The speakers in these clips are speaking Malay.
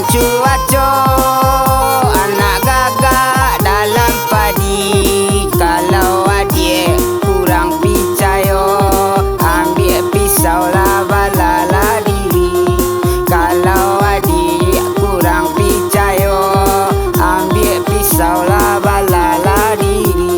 Bang cuaco, anak gagak dalam padi. Kalau adik kurang picayo, ambil pisau lah balala diri. Kalau adik kurang picayo, ambil pisau lah balala diri.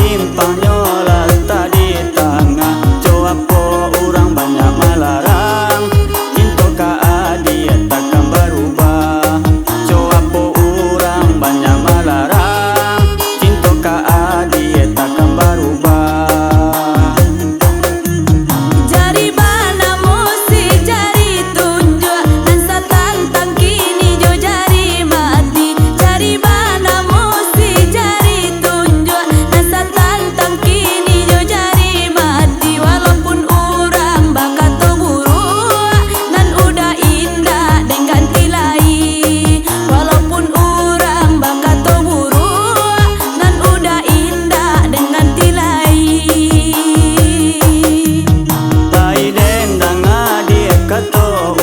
simpang nyola tadi tengah. Coapo orang banyak melarang, cinta ka dia takkan berubah. Coapo orang banyak melarang, cinta ka dia takkan berubah. Jari bana musi jari tunjuk, dan satantang kini jo jari mati. Jari bana musi jari tunjuk, dan satantang kini jo jari mati. Walaupun orang bakat to buruk, nan udah indah dan ganti lain. Walaupun orang bakat to buruk, nan udah indah dan ganti lain. Lai dendang dia kato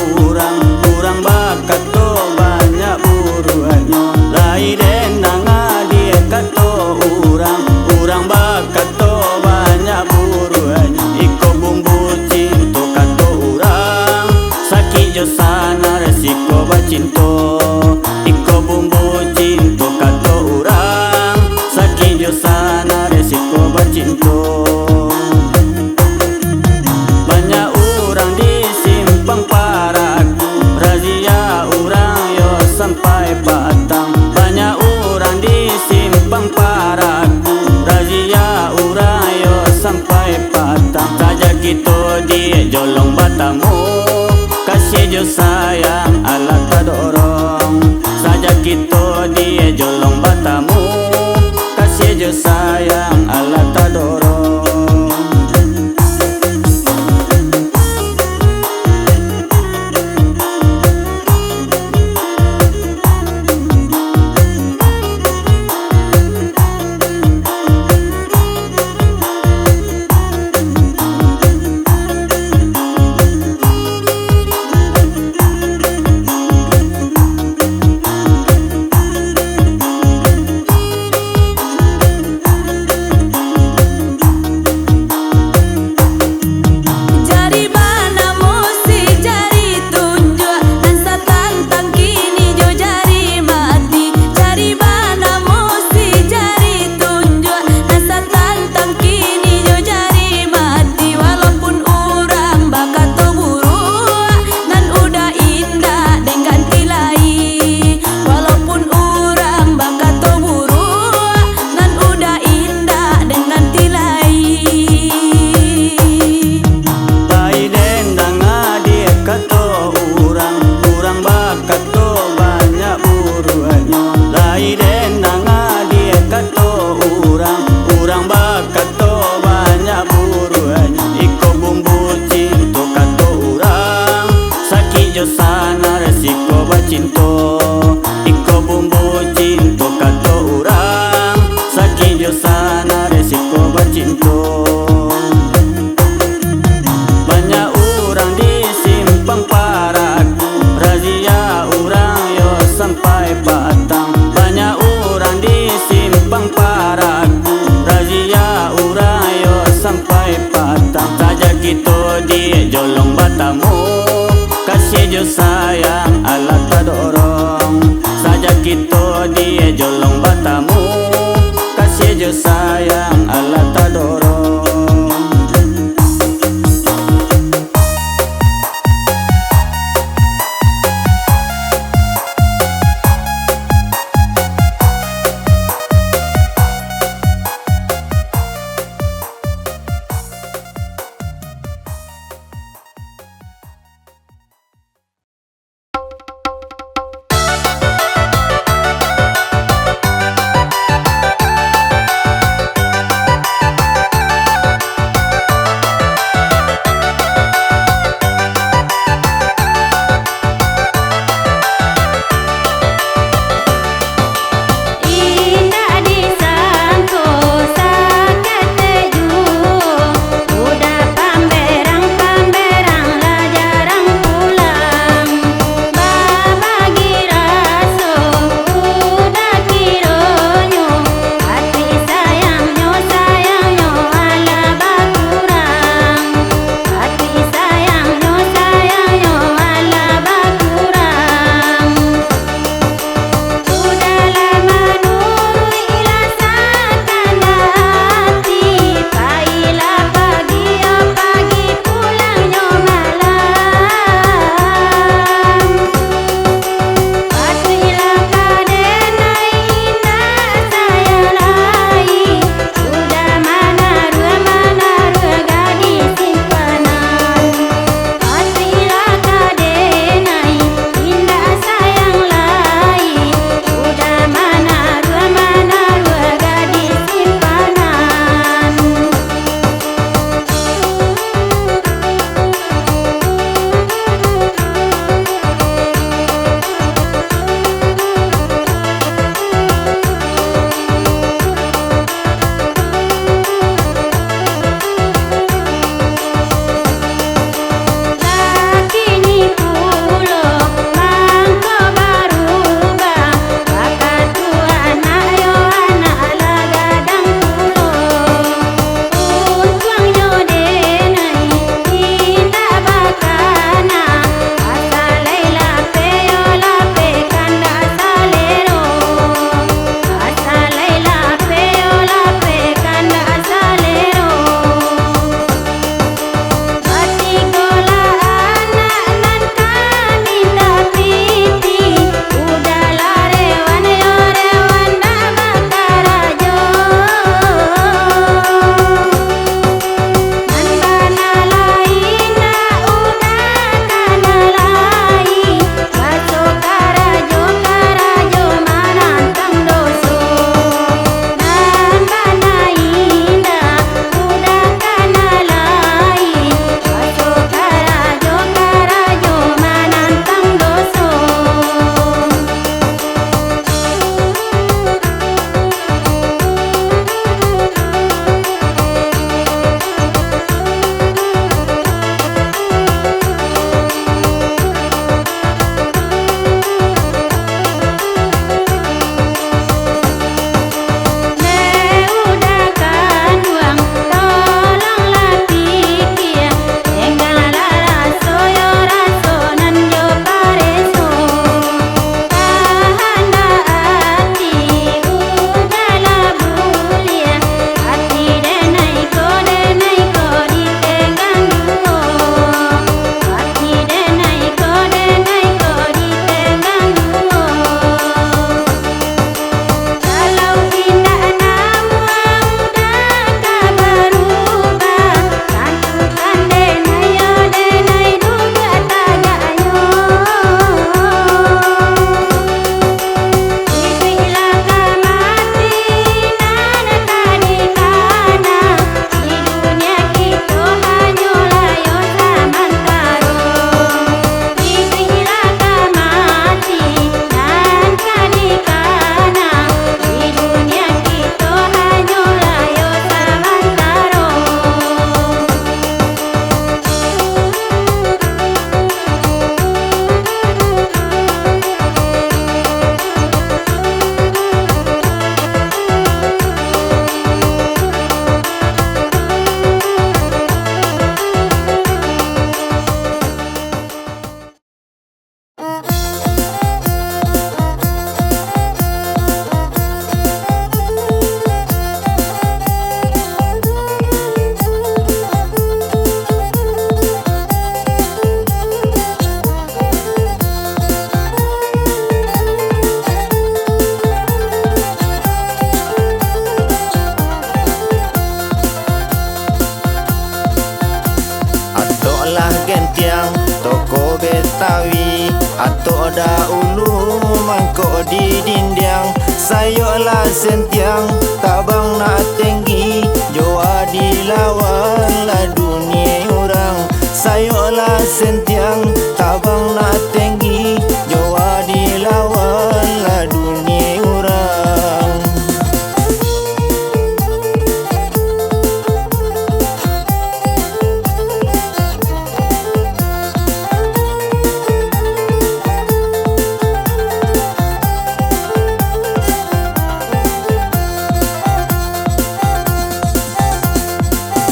orang bakat to banyak buruannya. Lai dendang dia kato orang bakat to banyak buruannya. Iko bumbu cinta kato orang, sakit jo sana resiko bacinto. Iko bumbu cinta kato orang, sakit jo sana resiko bacinto. Banyak orang di simpang paraku, razia orang yo sampai batang. Banyak orang di simpang paraku, razia orang yo sampai batang. Saja kita di jolong batamu, kasih jo sayang ala tak dorong. Saja kita di jolong batamu, kasih jo sayang ala tak dorong. Jari bana musi jari tunjuk, dan satantang kini jo jari mati. Jari bana musi jari tunjuk, dan satantang kini jo jari mati. Walaupun orang bakat to buruk, nan udah indah dan ganti lain. Walaupun orang bakat to buruk, nan udah indah dan ganti lain. Lai dendang dia kato orang bakat to banyak buruannya. Lai dendang dia kato orang bakat to banyak buruannya. Iko bumbu cinta kato orang, sakit jo sana resiko bacinto. Iko bumbu cinta kato orang, sakit jo sana resiko bacinto. Banyak orang di simpang paraku, razia orang yo sampai batang. Banyak orang di simpang paraku, razia orang yo sampai batang. Saja kita di jolong batamu, kasih jo sayang ala tak dorong. Saja kita di jolong batamu, kasih jo sayang ala tak dorong. gentiang toko Betawi atau dahulu mangkok di dindiang sayolah sentiang tabang nak tinggi joa dilawan lah dunia orang sayolah sentiang tabang nak tinggi joa dilawan lah dunia orang.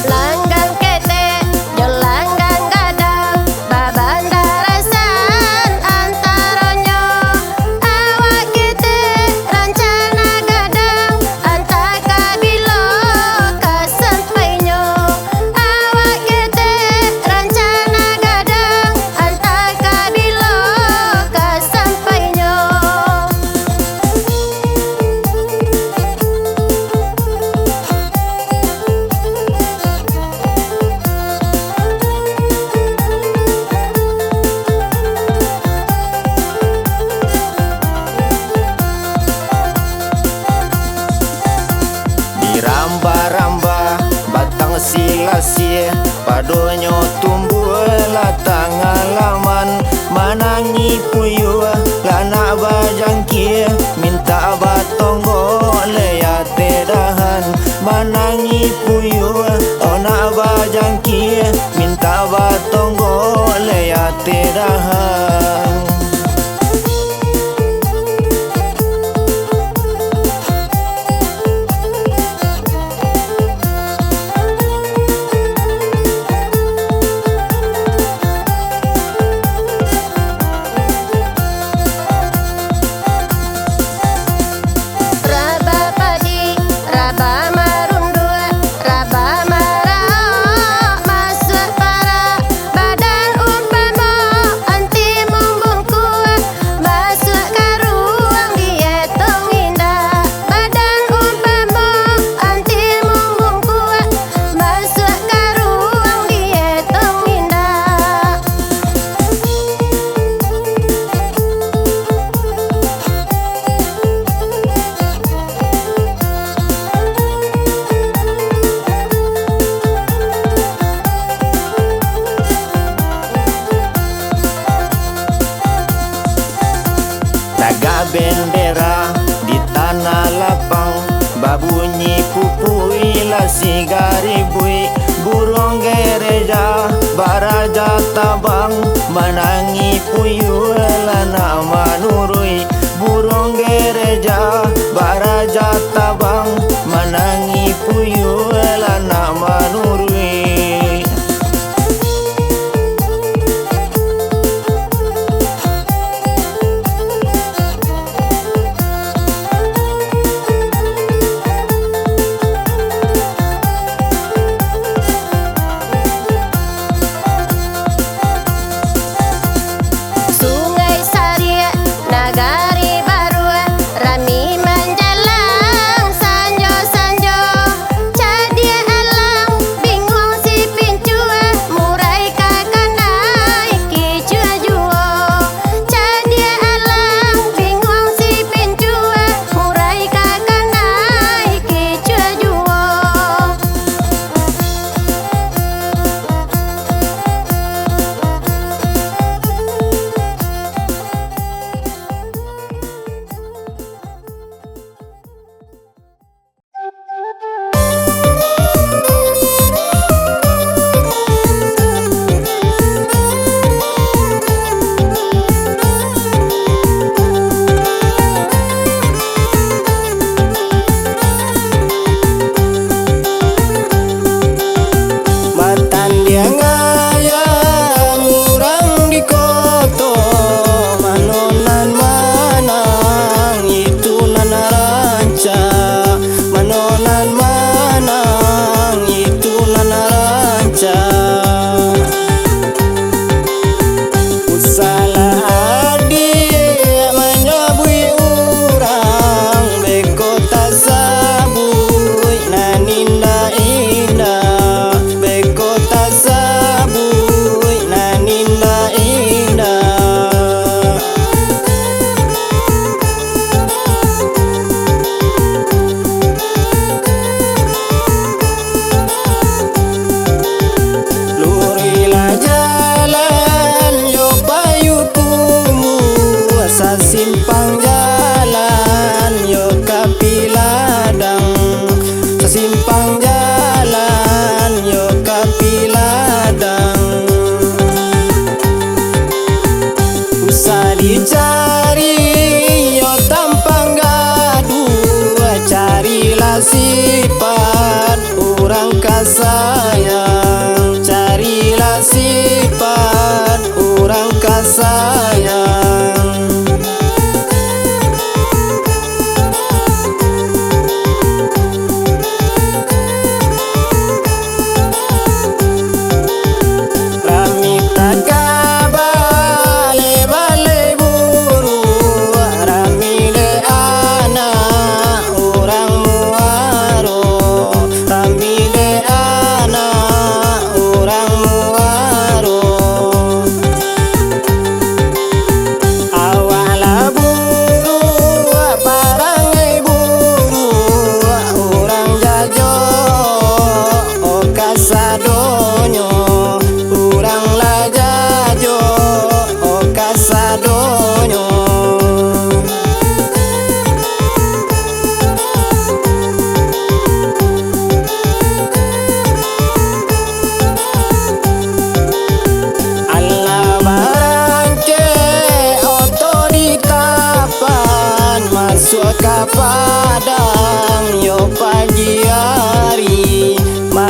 Langgang ketek, jo langgang gadang, babandarasan antaronyo. Awak ketek rancana gadang, antaka bilo kasampainyo. Awak ketek rancana gadang, antaka bilo kasampainyo. Diramba-ramba batang silasie padonyo tumbuh latang alaman manangi puyuh lana bajangkie minta batonggo leyate dahan manangi puyuh ona bajangkie minta batonggo leyate dahan. Raba padi, raba marundua, raba marao, masuk para badan umpama anti mumbungku, masuk karuang dietong indah. Badan umpama anti mumbungku, masuk karuang dietong indah. Taga bendera di tanah lapang babunyi pupui la sigaribui burung gereja baraja tabang manangi puyuh lana manurui burung gereja baraja tabang manangi puyuh lana manurui. Sungai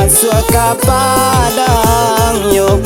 suaka padang yo